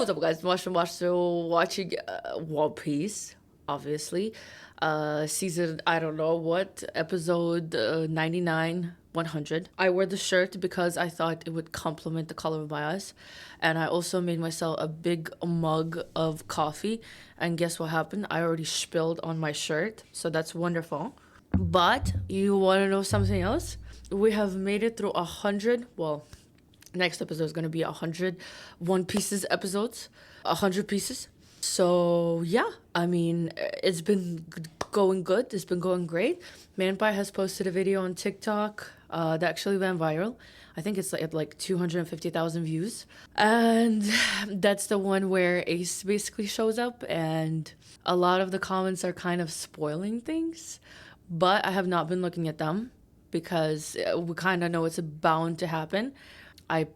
What's up, guys? Masha watching One Piece, obviously. Season, I don't know what, episode 99, 100. I wore the shirt because I thought it would complement the color of my eyes. And I also made myself a big mug of coffee. And guess what happened? I already spilled on my shirt. So that's wonderful. But you want to know something else? We have made it through 100, well, next episode is going to be 100 One Pieces episodes, 100 pieces. So yeah, I mean, it's been going good. It's been going great. Manpai has posted a video on TikTok that actually went viral. I think it's at like 250,000 views. And that's the one where Ace basically shows up, and a lot of the comments are kind of spoiling things. But I have not been looking at them because we kind of know it's bound to happen. I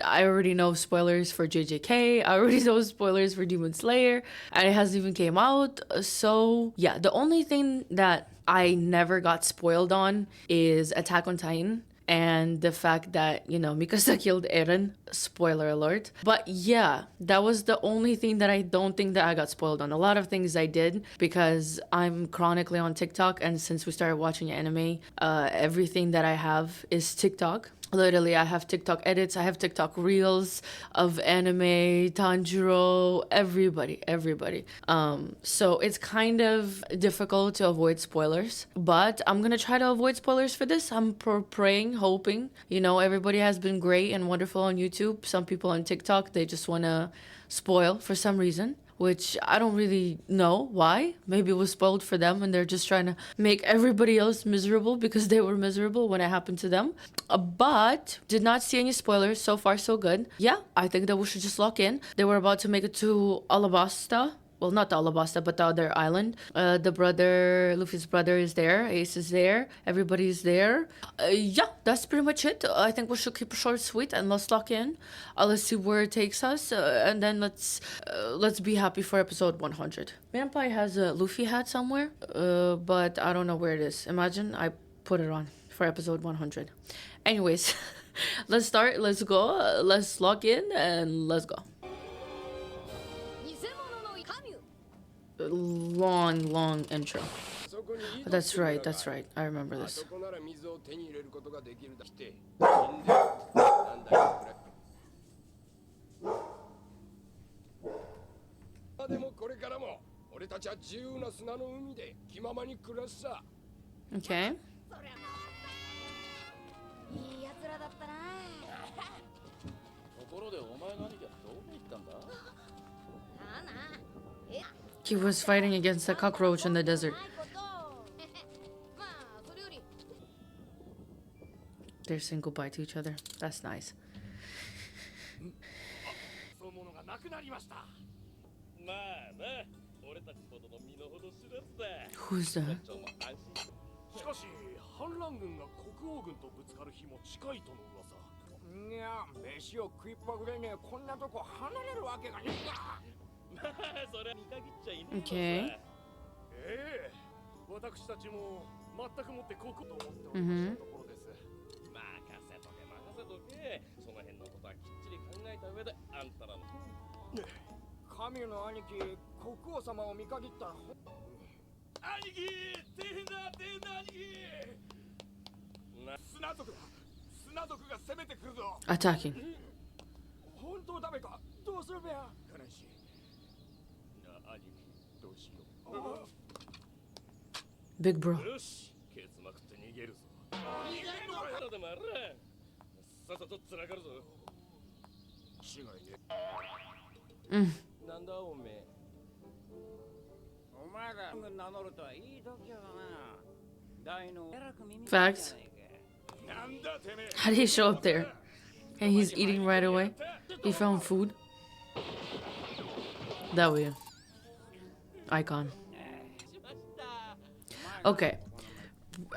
already know spoilers for JJK. I already know spoilers for Demon Slayer, and it hasn't even came out. So yeah, the only thing that I never got spoiled on is Attack on Titan and the fact that, you know, Mikasa killed Eren. Spoiler alert. But yeah, that was the only thing that I don't think that I got spoiled on. A lot of things I did because I'm chronically on TikTok, and since we started watching anime, everything that I have is TikTok. Literally, I have TikTok edits, I have TikTok reels of anime, Tanjiro, everybody. So it's kind of difficult to avoid spoilers, but I'm gonna try to avoid spoilers for this. I'm praying, hoping. You know, everybody has been great and wonderful on YouTube. Some people on TikTok, they just wanna spoil for some reason, which I don't really know why. Maybe it was spoiled for them and they're just trying to make everybody else miserable because they were miserable when it happened to them. But did not see any spoilers. So far, so good. Yeah, I think that we should just lock in. They were about to make it to Alabasta. Well, not the Alabasta, but the other island. Luffy's brother is there. Ace is there. Everybody's there. Yeah, that's pretty much it. I think we should keep it short, sweet, and let's lock in. Let's see where it takes us, and then let's be happy for episode 100. Manpai has a Luffy hat somewhere, but I don't know where it is. Imagine I put it on for episode 100. Anyways, let's start. Let's go. Let's lock in and let's go. Long intro. That's right. I remember this. Okay. He was fighting against a cockroach in the desert. They're saying goodbye to each other. That's nice. Who's that? Okay. Mm-hmm. Attacking. Big bro. Facts. How did he show up there? And he's eating right away. He found food. That way. Icon. Okay.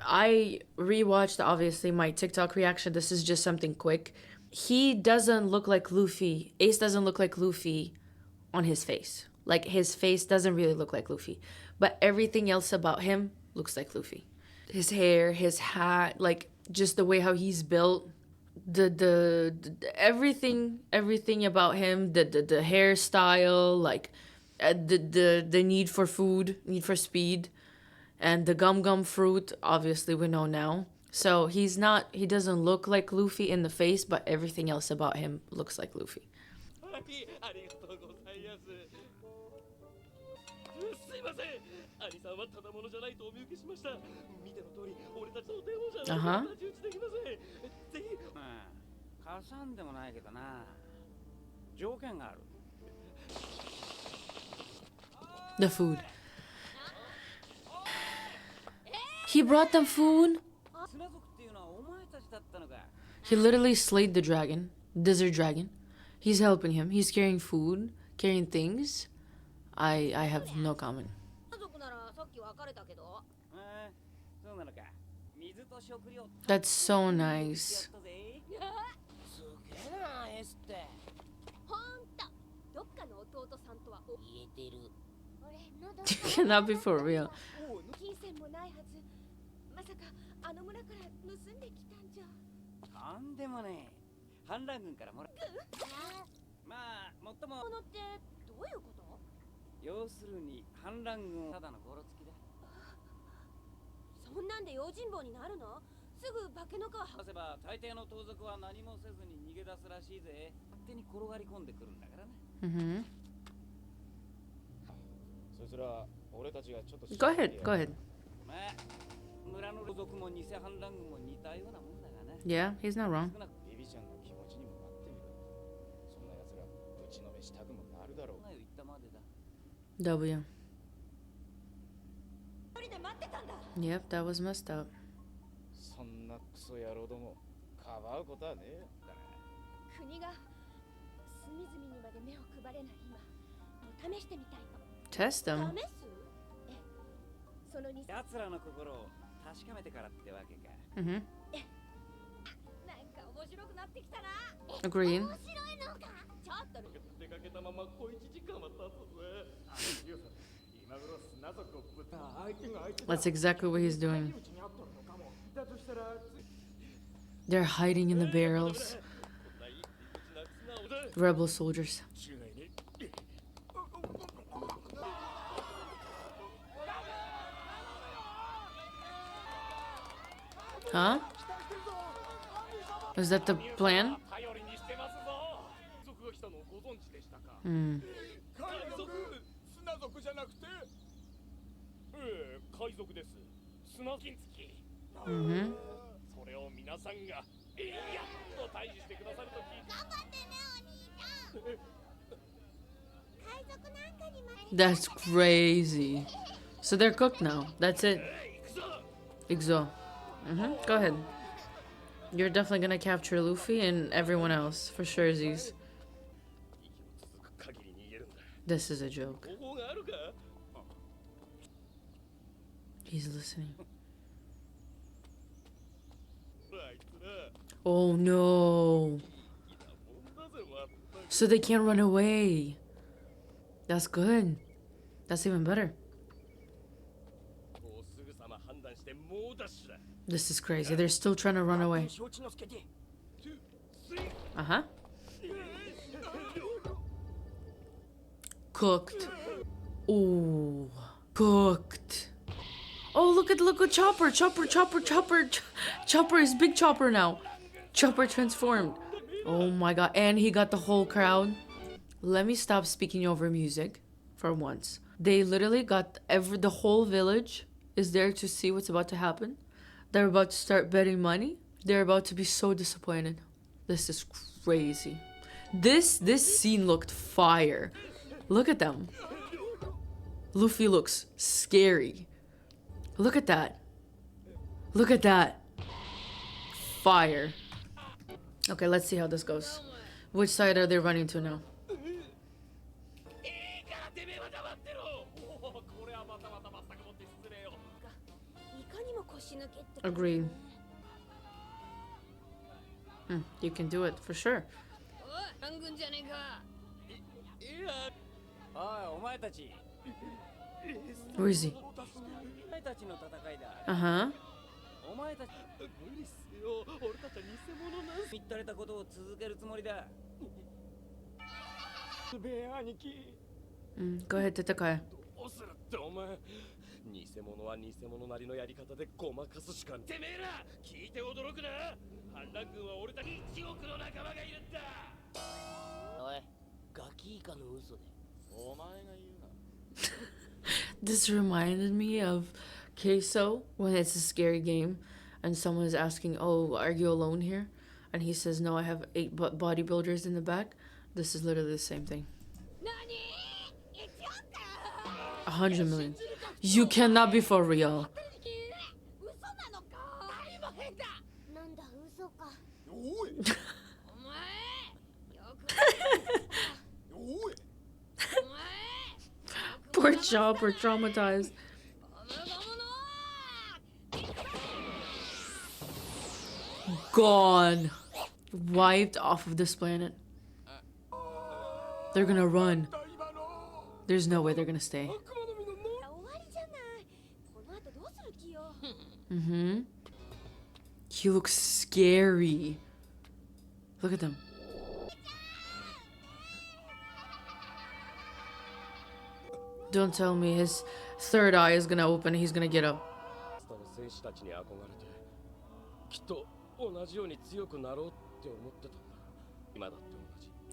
I rewatched, obviously, my TikTok reaction. This is just something quick. He doesn't look like Luffy. Ace doesn't look like Luffy on his face. Like, his face doesn't really look like Luffy. But everything else about him looks like Luffy. His hair, his hat, like, just the way how he's built. everything about him, the hairstyle, like the need for food, need for speed, and the gum fruit, obviously we know now. So he doesn't look like Luffy in the face, but everything else about him looks like Luffy. Uh-huh. The food. He brought them food. He literally slayed the dragon, desert dragon. He's helping him. He's carrying food, carrying things. I have no comment. That's so nice. You cannot be for real. Mm-hmm. Go ahead, go ahead. Yeah, he's not wrong. W. Yep, that was messed up. Test them. Mm-hmm. Agreed. That's exactly what he's doing. They're hiding in the barrels. Rebel soldiers. Huh? Is that the plan? Hmm. Mm-hmm. That's crazy. So they're cooked now. That's it. Ixo. Mm-hmm. Go ahead. You're definitely gonna capture Luffy and everyone else for sure, Z's. This is a joke. He's listening. Oh no. So they can't run away. That's good. That's even better. This is crazy. They're still trying to run away. Uh-huh. Cooked. Ooh. Cooked. Oh, look at Chopper. Chopper is Big Chopper now. Chopper transformed. Oh my god. And he got the whole crowd. Let me stop speaking over music for once. They literally got the whole village is there to see what's about to happen. They're about to start betting money. They're about to be so disappointed. This is crazy. This scene looked fire. Look at them. Luffy looks scary. Look at that. Look at that. Fire. Okay, let's see how this goes. Which side are they running to now? Agreed. You can do it for sure. Where is he? Uh-huh. Go ahead, Tatakaya. どうするってお前偽物は偽物なりのやり方でごまかすしかてめえら聞いて驚くな反乱軍は俺たち1億の仲間がいるんだおいガキイカの嘘でお前が言うな This reminded me of Queso when it's a scary game and someone is asking, "Oh, are you alone here?" And he says, "No, I have 8 bodybuilders in the back." This is literally the same thing. 100 million. You cannot be for real. Poor Chopper, traumatized. Gone. Wiped off of this planet. They're gonna run. There's no way they're gonna stay. He looks scary. Look at them. Don't tell me his third eye is gonna open and he's gonna get up.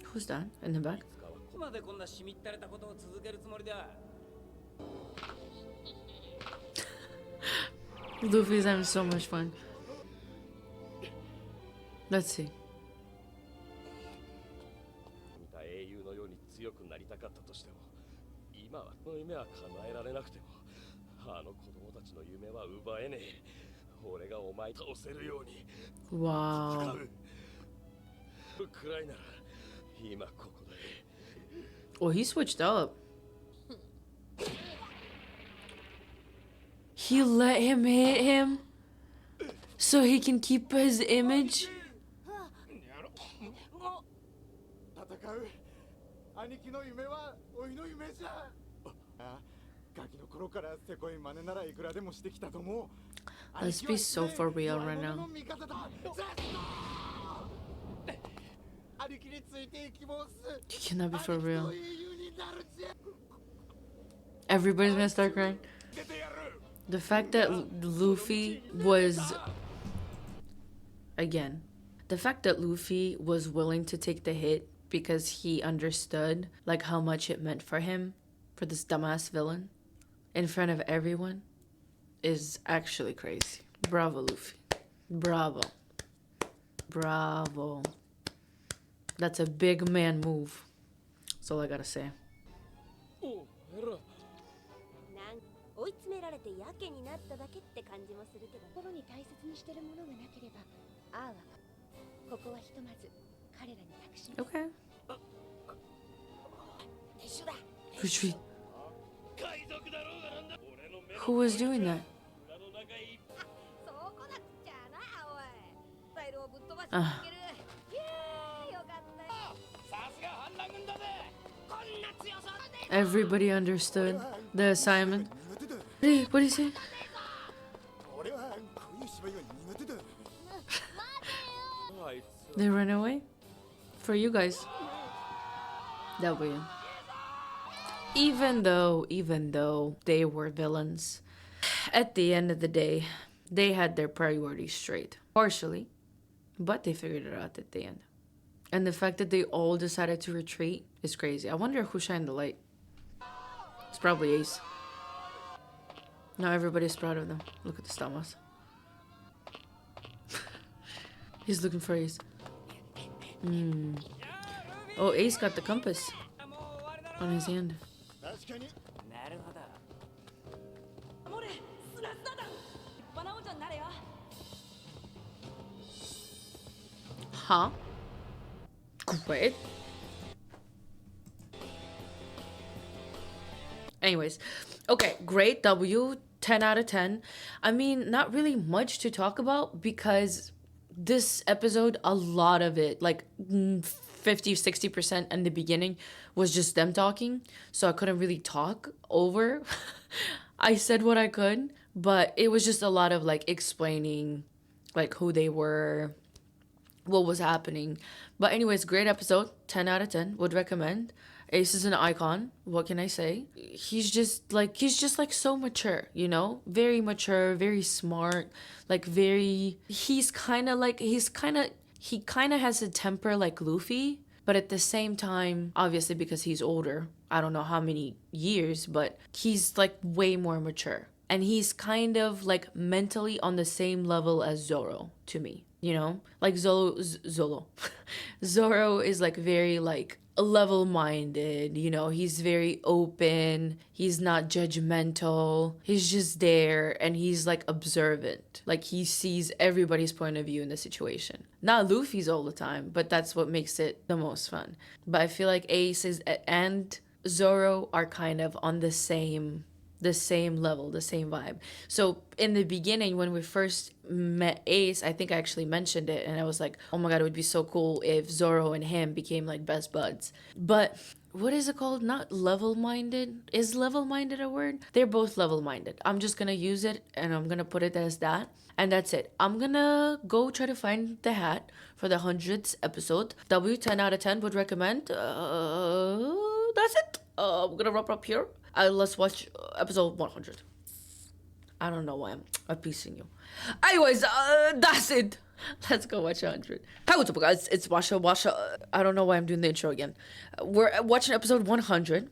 Who's that in the back? Luffy's having so much fun. Let's see. 今はこの夢は叶えられなくてもあの子供たちの夢は奪えねえ俺がお前倒せるように Wow. くらいなら今ここで Oh, he switched up. He let him hit him so he can keep his image. 戦う兄貴の夢はおいの夢じゃガキの頃からせこい真似ならいくらでもしてきたと思う Let's be so for real right now. 兄貴についていきます You cannot be for real. Everybody's gonna start crying. The fact that Luffy was... Again. The fact that Luffy was willing to take the hit because he understood like how much it meant for him, for this dumbass villain, in front of everyone, is actually crazy. Bravo, Luffy. Bravo. Bravo. That's a big man move. That's all I gotta say. 追い詰められてやけになっただけって感じもするけど、心に大切にしてるものがなければ、ああはここはひとまず彼らに託します。Okay. Retreat. Who was doing that? Everybody understood the assignment. What did he say? They ran away? For you guys. W. Even though they were villains, at the end of the day, they had their priorities straight. Partially. But they figured it out at the end. And the fact that they all decided to retreat is crazy. I wonder who shined the light. It's probably Ace. Now everybody's proud of them. Look at the Stamas. He's looking for Ace. Oh, Ace got the compass on his hand. Huh? Great. Anyways, okay, great W, 10 out of 10. I mean, not really much to talk about because this episode, a lot of it, like 50-60% in the beginning was just them talking, so I couldn't really talk over. I said what I could, but it was just a lot of like explaining like who they were, what was happening. But anyways, great episode. 10 out of 10 would recommend. Ace is an icon. What can I say? He's just like so mature, you know? Very mature, very smart, like very he kind of has a temper like Luffy, but at the same time, obviously because he's older, I don't know how many years, but he's like way more mature. And he's kind of like mentally on the same level as Zoro to me, you know? Like Zoro is like very like level-minded, you know? He's very open, he's not judgmental, he's just there, and he's like observant. Like he sees everybody's point of view in the situation. Not Luffy's all the time, but that's what makes it the most fun. But I feel like Ace and Zoro are kind of on the same level, the same vibe. So in the beginning, when we first met Ace, I think I actually mentioned it, and I was like, oh my god, it would be so cool if Zoro and him became like best buds. But what is it called? Not level-minded? Is level-minded a word? They're both level-minded. I'm just gonna use it, and I'm gonna put it as that. And that's it. I'm gonna go try to find the hat for the 100th episode. W10 out of 10 would recommend. That's it. I'm gonna wrap up here. Let's watch episode 100. I don't know why I'm appeasing you. Anyways, that's it. Let's go watch 100. Hi, what's up, guys? It's Masha. I don't know why I'm doing the intro again. We're watching episode 100.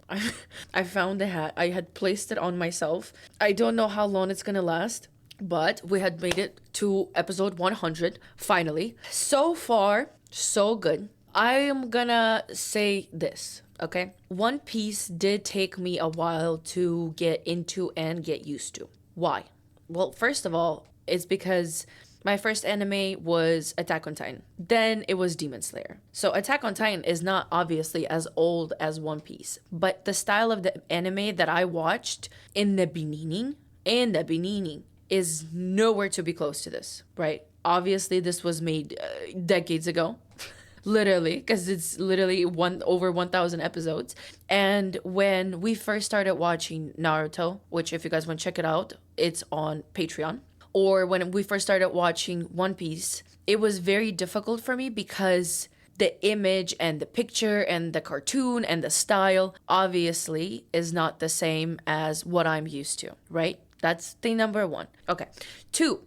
I found the hat. I had placed it on myself. I don't know how long it's gonna last, but we had made it to episode 100, finally. So far, so good. I am gonna say this. Okay, One Piece did take me a while to get into and get used to. Why? Well, first of all, it's because my first anime was Attack on Titan. Then it was Demon Slayer. So Attack on Titan is not obviously as old as One Piece, but the style of the anime that I watched in the beginning, is nowhere to be close to this, right? Obviously, this was made decades ago. Literally, because it's literally over 1,000 episodes. And when we first started watching Naruto, which if you guys want to check it out, it's on Patreon. Or when we first started watching One Piece, it was very difficult for me because the image and the picture and the cartoon and the style obviously is not the same as what I'm used to, right? That's thing number one. Okay. Two,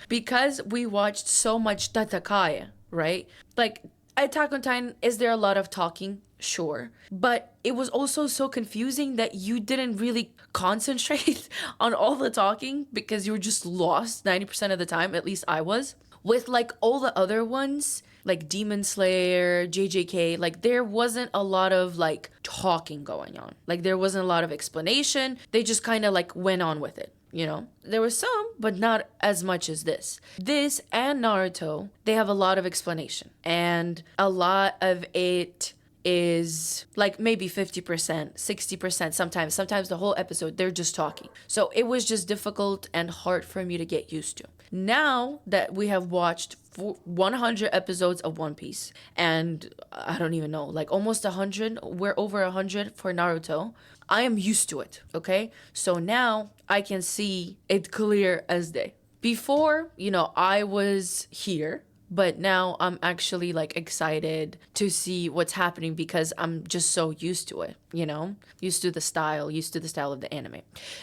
because we watched so much Tatakae, right? Like, Attack on Titan, is there a lot of talking? Sure. But it was also so confusing that you didn't really concentrate on all the talking because you were just lost 90% of the time, at least I was. With, like, all the other ones, like Demon Slayer, JJK, like, there wasn't a lot of, like, talking going on. Like, there wasn't a lot of explanation. They just kind of, like, went on with it. You know, there was some, but not as much as this. This and Naruto, they have a lot of explanation. And a lot of it is like maybe 50%, 60%, sometimes the whole episode, they're just talking. So it was just difficult and hard for me to get used to. Now that we have watched 100 episodes of One Piece, and I don't even know, like almost 100, we're over 100 for Naruto, I am used to it, okay? So now I can see it clear as day. Before, you know, I was here, but now I'm actually like excited to see what's happening because I'm just so used to it, you know? Used to the style of the anime.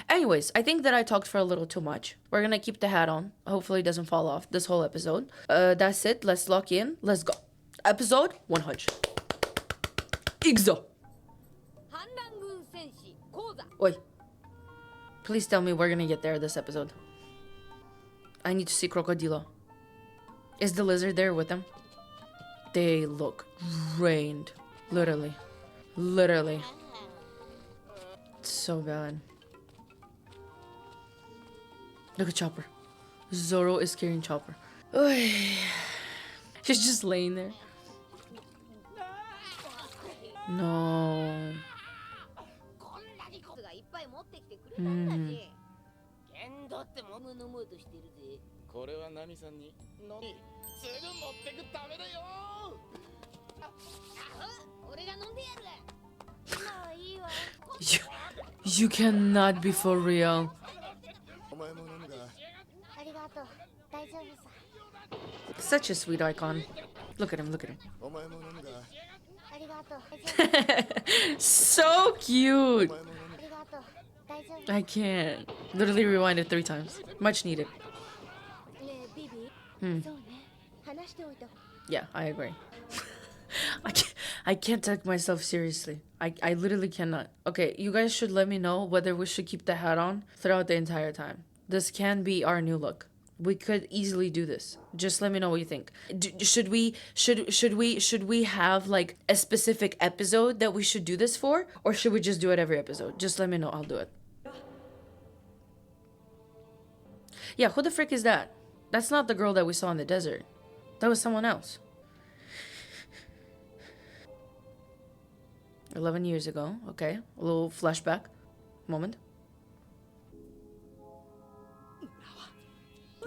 Anyways, I think that I talked for a little too much. We're gonna keep the hat on. Hopefully it doesn't fall off this whole episode. That's it. Let's lock in. Let's go. Episode 100. Igzo. Oi. Please tell me we're gonna get there this episode. I need to see Crocodilo. Is the lizard there with them? They look drained. Literally. It's so bad. Look at Chopper. Zoro is carrying Chopper. She's just laying there. No. Mm. これはナミさんにのみすぐ持ってくためだよ。俺が飲んでやる。You, you cannot be for real. お前も飲むか。ありがとう。大丈夫さ。 Such a sweet icon. Look at him, look at him. お前も飲むか。ありがとう。大丈夫。 So cute. お前も飲むか。ありがとう。大丈夫。 I can't. Literally rewind it 3 times. Much needed. ねえ、ビビ。そうね。話しておいた。 Yeah, I agree. I can't take myself seriously. I literally cannot. Okay, you guys should let me know whether we should keep the hat on throughout the entire time. This can be our new look. We could easily do this. Just let me know what you think. Should we have like a specific episode that we should do this for, or should we just do it every episode? Just let me know. I'll do it. Yeah, who the frick is that? That's not the girl that we saw in the desert. That was someone else. 11 years ago. Okay, a little flashback moment.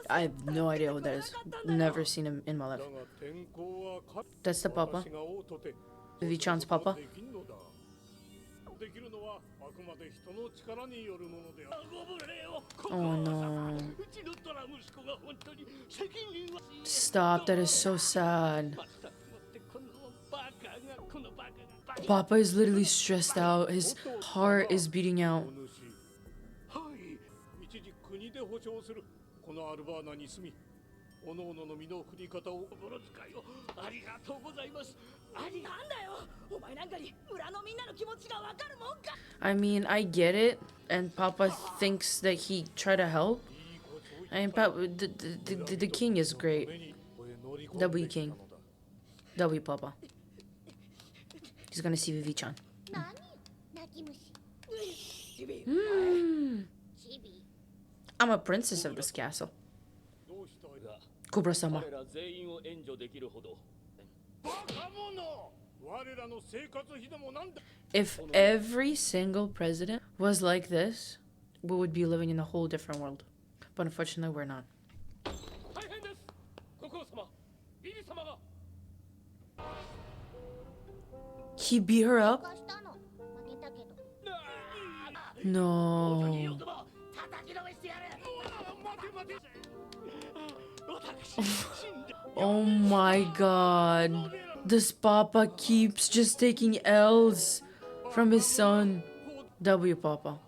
I have no idea who that is. Never seen him in my life. That's the papa. Vivi-chan's papa. Oh no. Stop, that is so sad. Papa is literally stressed out. His heart is beating out. このアルバーナに住み、おのおのの身の振り方を心遣いをありがとうございます。ありがんだよ。お前なんかに村のみんなの気持ちがわかるもんか。I mean, I get it, and Papa thinks that he tried to help. I mean, the king is great. W King. W Papa. He's gonna see Vivi-chan. 何？泣き虫。I'm a princess of this castle. Kubra-sama. 彼ら全員を援助できるほど。バカ者。我らの生活費でもなんだ。 If every single president was like this, we would be living in a whole different world. But unfortunately, we're not. 大変です。国王様、ビビ様が。 He beat her up? 貸したの。負けたけど。 No. Oh my god. This Papa keeps just taking L's from his son. W Papa.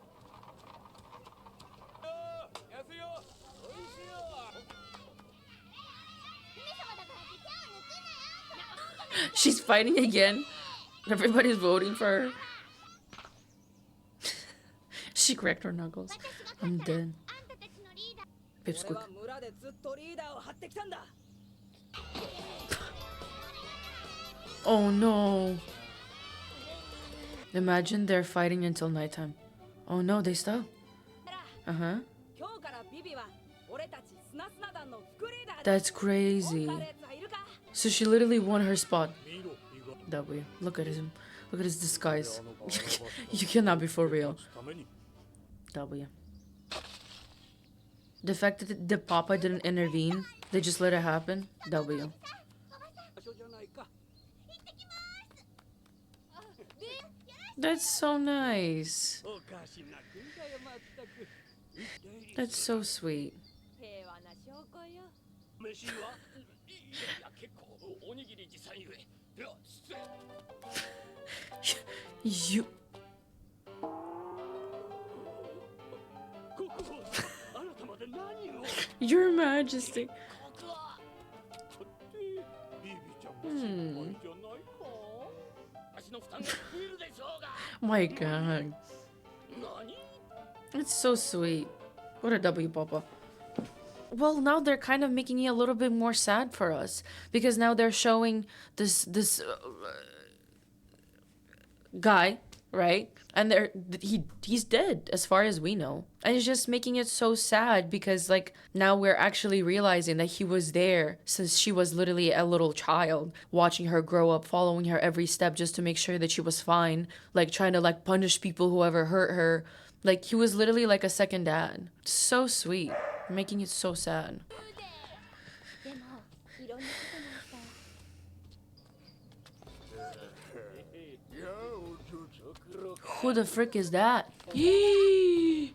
She's fighting again. Everybody's voting for her. She cracked her knuckles. I'm dead. Pipsqueak. Oh no. Imagine they're fighting until nighttime. Oh no, they stop. Uh-huh. That's crazy. So she literally won her spot. W. Look at him. Look at his disguise. You cannot be for real. W. The fact that the Papa didn't intervene, they just let it happen. W. That's so nice. That's so sweet. You. Your Majesty. My god. It's so sweet. What a W, Papa. Well, now they're kind of making it a little bit more sad for us because now they're showing this guy, right? And he's dead as far as we know. And it's just making it so sad because like now we're actually realizing that he was there since she was literally a little child, watching her grow up, following her every step just to make sure that she was fine, like trying to like punish people who ever hurt her. Like he was literally like a second dad. So sweet, making it so sad. Who the frick is that? Yee!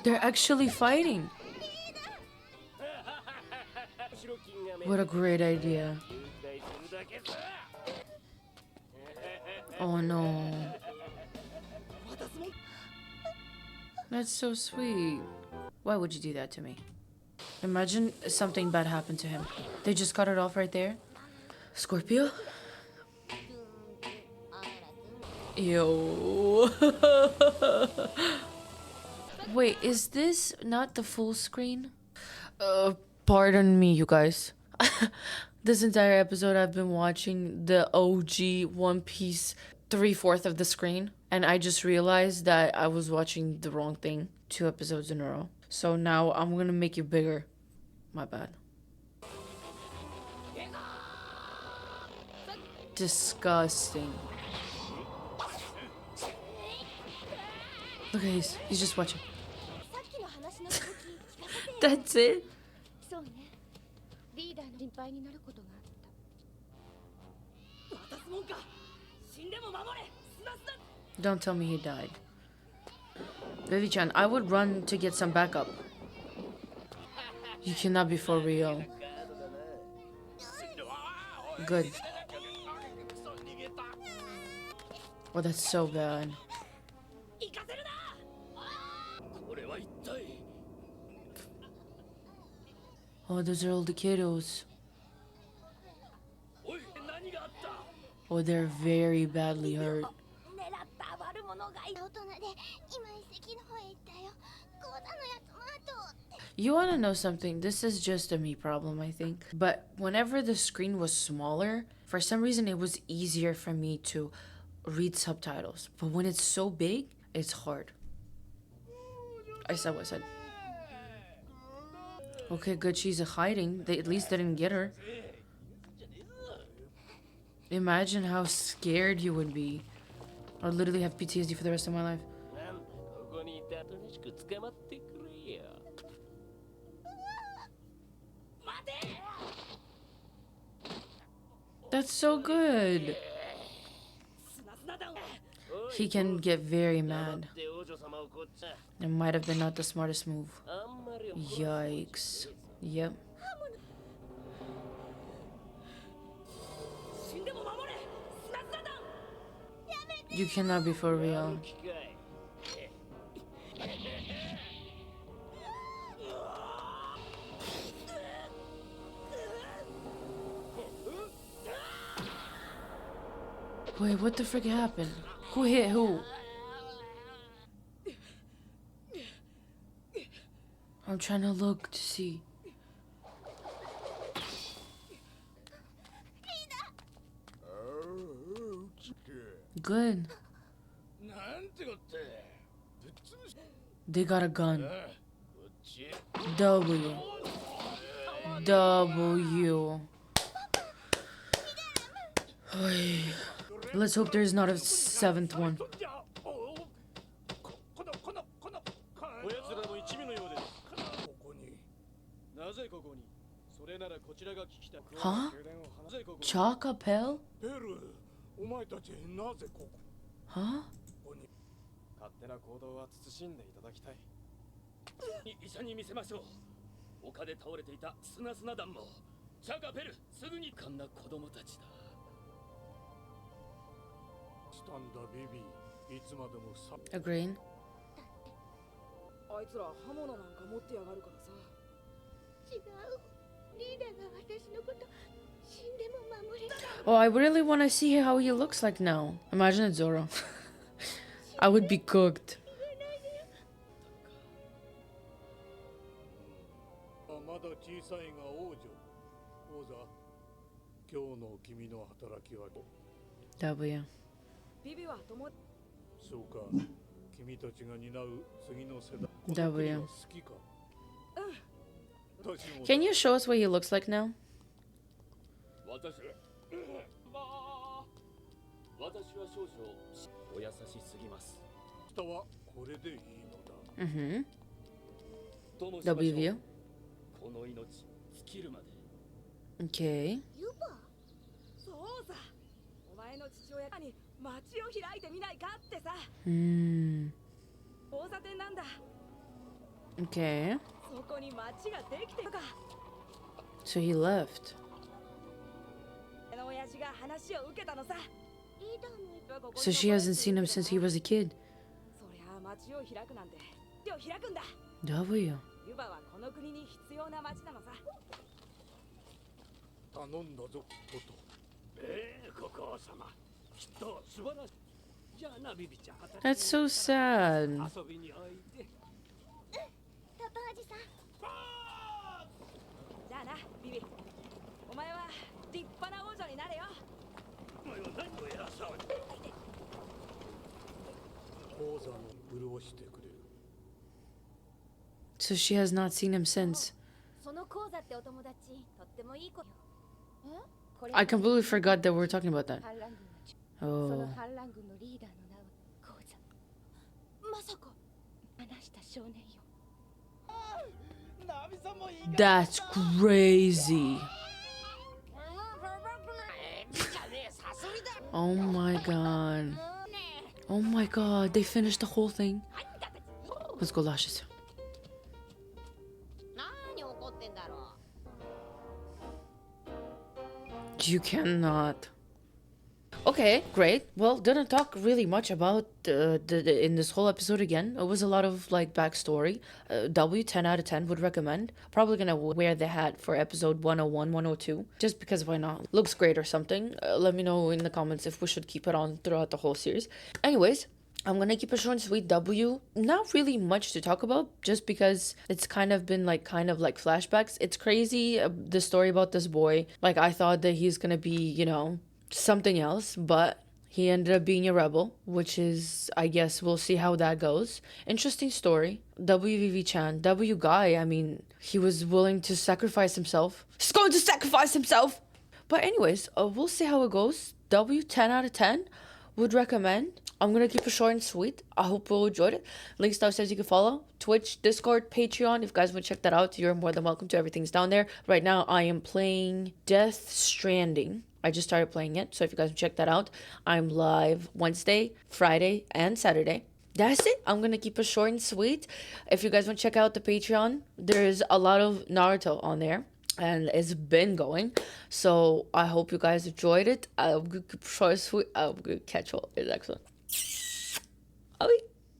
They're actually fighting. What a great idea. Oh no. That's so sweet. Why would you do that to me? Imagine something bad happened to him. They just cut it off right there. Scorpio? Yo. Wait, is this not the full screen? Pardon me, you guys. This entire episode I've been watching the OG One Piece 3/4 of the screen, and I just realized that I was watching the wrong thing 2 episodes in a row. So now I'm gonna make it bigger. My bad. Disgusting. Look at he's just watching. That's it? Don't tell me he died. Vivi-chan, I would run to get some backup. You cannot be for real. Good. Oh, that's so bad. Oh, those are all the kiddos. Oh, they're very badly hurt. You wanna know something? This is just a me problem, I think. But whenever the screen was smaller, for some reason it was easier for me to read subtitles. But when it's so big, it's hard. I said what I said. Okay, good, she's hiding. They at least didn't get her. Imagine how scared you would be. I'd literally have PTSD for the rest of my life. That's so good. He can get very mad. It might have been not the smartest move. Yikes. Yep. You cannot be for real. Wait, what the frick happened? Who hit who? I'm trying to look to see. Good. They got a gun. W. W. Let's hope there's not a 7th one. Huh? Chocapel? Huh? 勝手な行動は慎んでいただきたい。医者に見せましょう。丘で倒れていたスナスナ団もチャカペルすぐにかんな子供たちだ。スタンダビビいつまでもさ。Agreed. あいつら刃物なんか持ってやがるからさ。違う。リーダーが私のこと死んでも守れない。Oh, I really want to see how he looks like now. Imagine it's Zoro. I would be cooked. まだ小さいが王女。王座。今日の君の働きは。W. ビビは友。そうか。君たちが担う次の世代。W. 好きか。Can you show us what he looks like now? 私は少々お優しすぎます。下はこれでいいのだ。Mm-hmm. ともしましょう。 W. この命尽きるまで。 Okay. ユバそうさ。お前の父親に街を開いてみないかってさ。Hmm. 交差点なんだ。 Okay. そこに街ができてるか。 So he left. 親父が話を受けたのさ。 So she hasn't seen him since he was a kid. そりゃ街を開くなんて手を開くんだ。 W. ユバはこの国に必要な街なのさ。頼んだぞトト。国王様、きっと素晴らしい。じゃあなビビちゃん。 That's so sad. 遊びにおいで。トトおじさん。じゃあなビビ。お前は立派な王女になれよ。お前は何を偉そうに。王座の潤してくれる。 So she has not seen him since. その講座ってお友達とってもいい子よ。これ I completely forgot that we were talking about that. 反乱軍のその Oh. 反乱軍のリーダーの名は講座。まさか話した少年よ。 That's crazy. Oh my god. Oh my god. They finished the whole thing. Let's go, Lashes. 何怒ってんだろう。 You cannot. Okay, great. Well, didn't talk really much about in this whole episode again. It was a lot of like backstory. W 10 out of 10 would recommend. Probably gonna wear the hat for episode 101, 102. Just because why not? Looks great or something. Let me know in the comments if we should keep it on throughout the whole series. Anyways, I'm gonna keep it short and sweet. W, not really much to talk about, just because it's kind of flashbacks. It's crazy, the story about this boy. Like, I thought that he's gonna be, you know, something else, but he ended up being a rebel, which is, I guess, we'll see how that goes. Interesting story. WVV-chan, W guy, I mean, he was willing to sacrifice himself. He's going to sacrifice himself! But anyways, we'll see how it goes. W 10 out of 10 would recommend. I'm gonna keep it short and sweet. I hope you all enjoyed it. Links downstairs you can follow. Twitch, Discord, Patreon. If you guys want to check that out, you're more than welcome to. Everything's down there. Right now, I am playing Death Stranding. I just started playing it, so if you guys want to check that out, I'm live Wednesday, Friday, and Saturday. That's it. I'm gonna keep it short and sweet. If you guys want to check out the Patreon, there's a lot of Naruto on there. And it's been going, so I hope you guys enjoyed it. I'm gonna keep it short and sweet. I'm gonna catch you all in the next one.